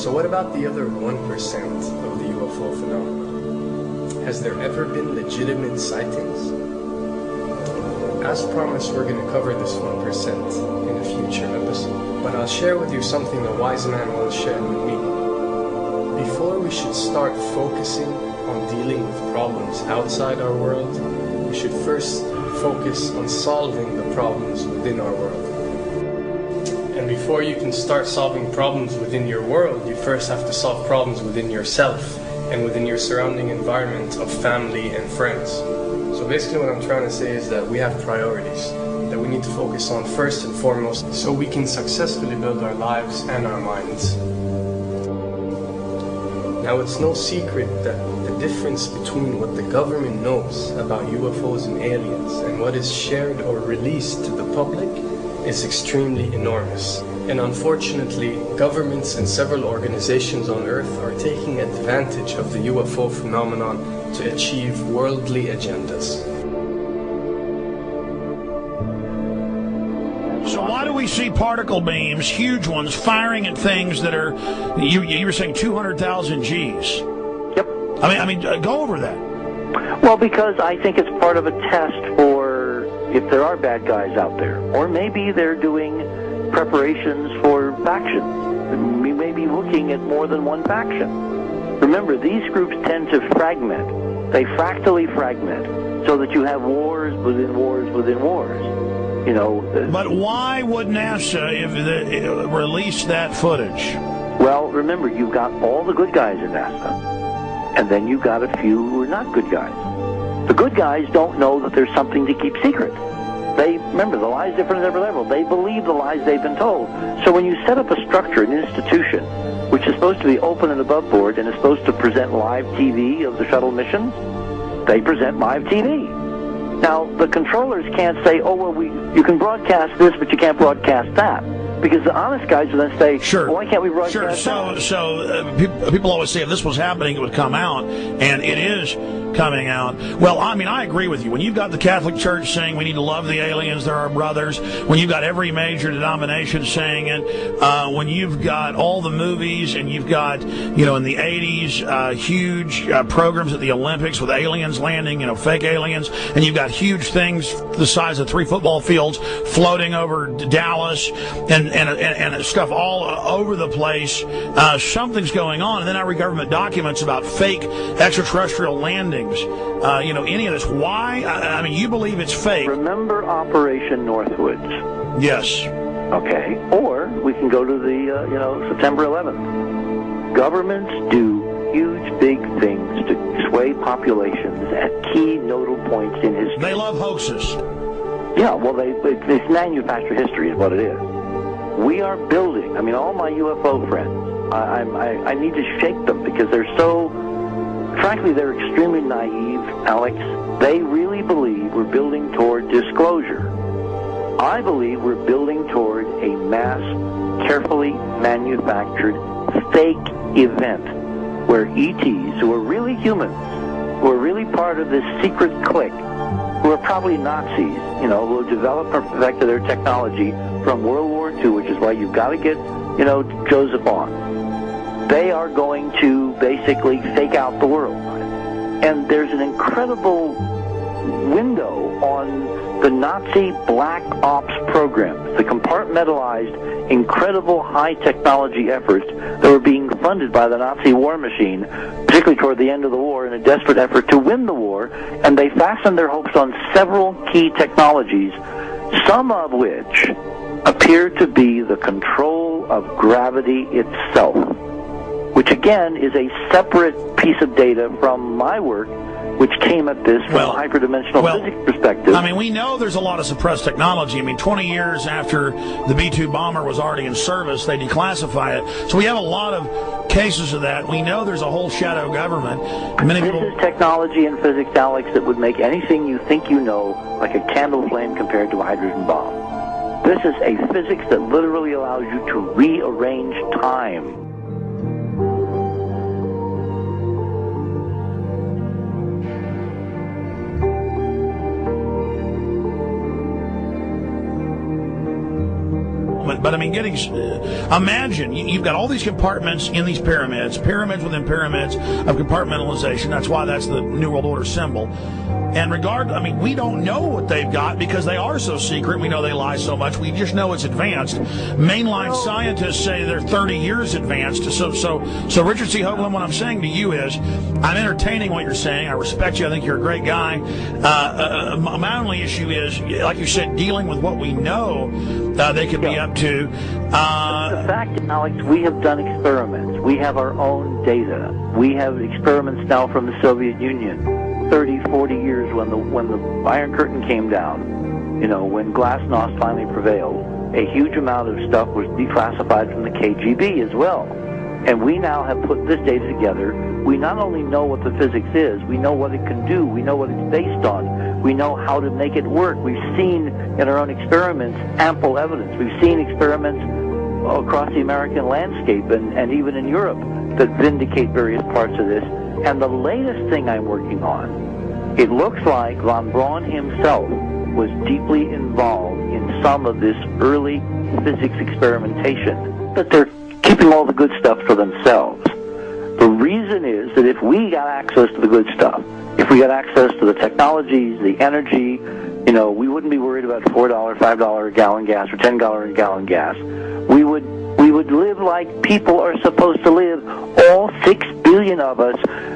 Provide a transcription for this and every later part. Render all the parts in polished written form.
So what about the other 1% of the UFO phenomenon? Has there ever been legitimate sightings? As promised, we're going to cover this 1% in a future episode, but I'll share with you something a wise man once shared with me. Before we should start focusing on dealing with problems outside our world, we should first focus on solving the problems within our world. And before you can start solving problems within your world, you first have to solve problems within yourself and within your surrounding environment of family and friends. So basically what I'm trying to say is that we have priorities that we need to focus on first and foremost so we can successfully build our lives and our minds. Now, it's no secret that the difference between what the government knows about UFOs and aliens and what is shared or released to the public is extremely enormous. And unfortunately, governments and several organizations on Earth are taking advantage of the UFO phenomenon to achieve worldly agendas. So why do we see particle beams, huge ones, firing at things that are, you were saying 200,000 Gs? Yep. I mean, go over that. Well, because I think it's part of a test for if there are bad guys out there. Or maybe they're doing preparations for factions. We may be looking at more than one faction. Remember, these groups tend to fragment. They fractally fragment so that you have wars within wars within wars. You know, but why would NASA release that footage? Well, remember, you've got all the good guys in NASA, and then you've got a few who are not good guys. The good guys don't know that there's something to keep secret. Remember, the lie's different at every level. They believe the lies they've been told. So when you set up a structure, an institution, which is supposed to be open and above board and is supposed to present live TV of the shuttle missions, they present live TV. Now, the controllers can't say, oh, well, you can broadcast this, but you can't broadcast that. Because the honest guys will then say, sure. Well, why can't we broadcast that? So people always say if this was happening, it would come out, and it is coming out. Well, I mean, I agree with you. When you've got the Catholic Church saying we need to love the aliens, they're our brothers, when you've got every major denomination saying it, when you've got all the movies, and you've got, in the 80s, huge programs at the Olympics with aliens landing, fake aliens, and you've got huge things the size of 3 football fields floating over Dallas, and stuff all over the place. Something's going on, and then I read government documents about fake extraterrestrial landings. Any of this. Why? I mean, you believe it's fake. Remember Operation Northwoods? Yes. Okay. Or we can go to the, September 11th. Governments do huge, big things to sway populations at key nodal points in history. They love hoaxes. Yeah, well, it's manufactured history is what it is. We are building. I mean, all my UFO friends, I need to shake them because they're so, frankly, they're extremely naive, Alex. They really believe we're building toward disclosure. I believe we're building toward a mass, carefully manufactured, fake event where ETs, who are really humans, who are really part of this secret clique, who are probably Nazis, who have developed or perfected their technology from World War II, which is why you've got to get, Joseph on. They are going to basically fake out the world. And there's an incredible window on the Nazi black ops programs, the compartmentalized, incredible high-technology efforts that were being funded by the Nazi war machine, particularly toward the end of the war, in a desperate effort to win the war, and they fastened their hopes on several key technologies, some of which appear to be the control of gravity itself, which again is a separate piece of data from my work, which came at this from a hyperdimensional physics perspective. I mean, we know there's a lot of suppressed technology. I mean, 20 years after the B-2 bomber was already in service, they declassify it. So we have a lot of cases of that. We know there's a whole shadow government. This is technology and physics, Alex, that would make anything you think you know like a candle flame compared to a hydrogen bomb. This is a physics that literally allows you to rearrange time. But I mean, imagine you've got all these compartments in these pyramids within pyramids of compartmentalization. That's why that's the New World Order symbol. And we don't know what they've got because they are so secret. We know they lie so much. We just know it's advanced. Mainline scientists say they're 30 years advanced. So Richard C. Hoagland, what I'm saying to you is, I'm entertaining what you're saying. I respect you. I think you're a great guy. My only issue is, like you said, dealing with what we know they could be up to. The fact, Alex, we have done experiments. We have our own data. We have experiments now from the Soviet Union. 30, 40 years when the Iron Curtain came down, when glasnost finally prevailed, a huge amount of stuff was declassified from the KGB as well. And we now have put this data together. We not only know what the physics is, we know what it can do, we know what it's based on, we know how to make it work. We've seen in our own experiments ample evidence. We've seen experiments across the American landscape and even in Europe that vindicate various parts of this. And the latest thing I'm working on, it looks like von Braun himself was deeply involved in some of this early physics experimentation, but they're keeping all the good stuff for themselves. The reason is that if we got access to the good stuff, if we got access to the technologies, the energy, we wouldn't be worried about $4, $5 a gallon gas or $10 a gallon gas. We would live like people are supposed to live, all 6 billion of us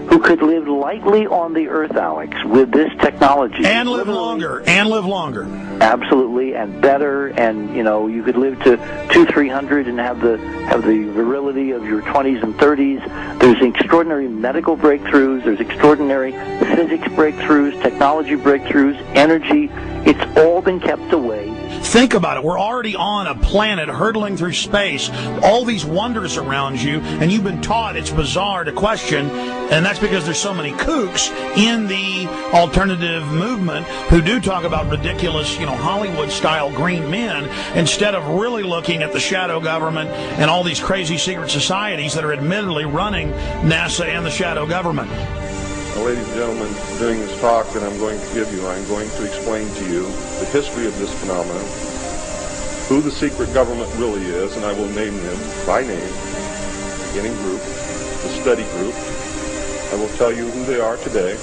who could live lightly on the earth, Alex, with this technology. And live longer. Absolutely, and better, and you could live to 200-300 and have the virility of your 20s and 30s. There's extraordinary medical breakthroughs, there's extraordinary physics breakthroughs, technology breakthroughs, energy. It's all been kept away. Think about it. We're already on a planet hurtling through space, all these wonders around you, and you've been taught it's bizarre to question, and that's because there's so many kooks in the alternative movement who do talk about ridiculous, Hollywood-style green men, instead of really looking at the shadow government and all these crazy secret societies that are admittedly running NASA and the shadow government. Now, ladies and gentlemen, during this talk that I'm going to give you, I'm going to explain to you the history of this phenomenon, who the secret government really is, and I will name them by name, beginning group, the study group. I will tell you who they are today.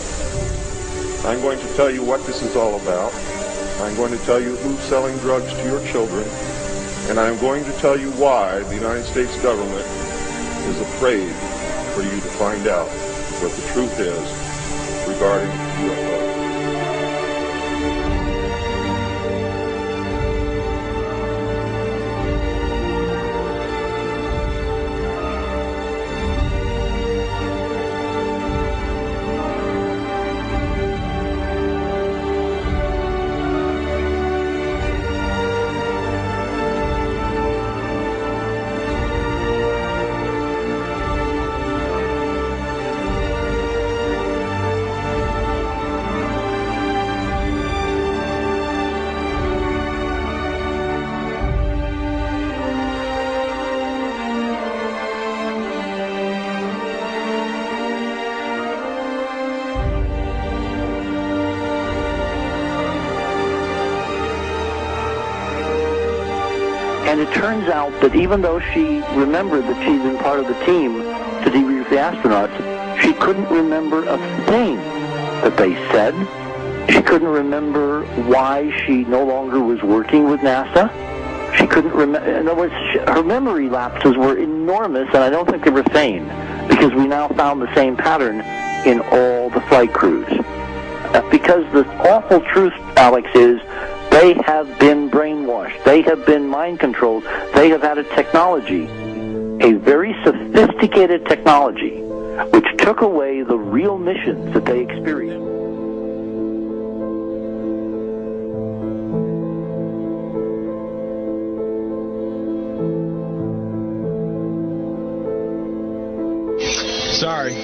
I'm going to tell you what this is all about. I'm going to tell you who's selling drugs to your children, and I'm going to tell you why the United States government is afraid for you to find out what the truth is regarding UFOs. And it turns out that even though she remembered that she'd been part of the team to debrief the astronauts, she couldn't remember a thing that they said. She couldn't remember why she no longer was working with NASA. She couldn't remember. In other words, her memory lapses were enormous, and I don't think they were feigned, because we now found the same pattern in all the flight crews. Because the awful truth, Alex, is they have been brainwashed. They have been mind controlled. They have had a technology, a very sophisticated technology, which took away the real missions that they experienced. Sorry.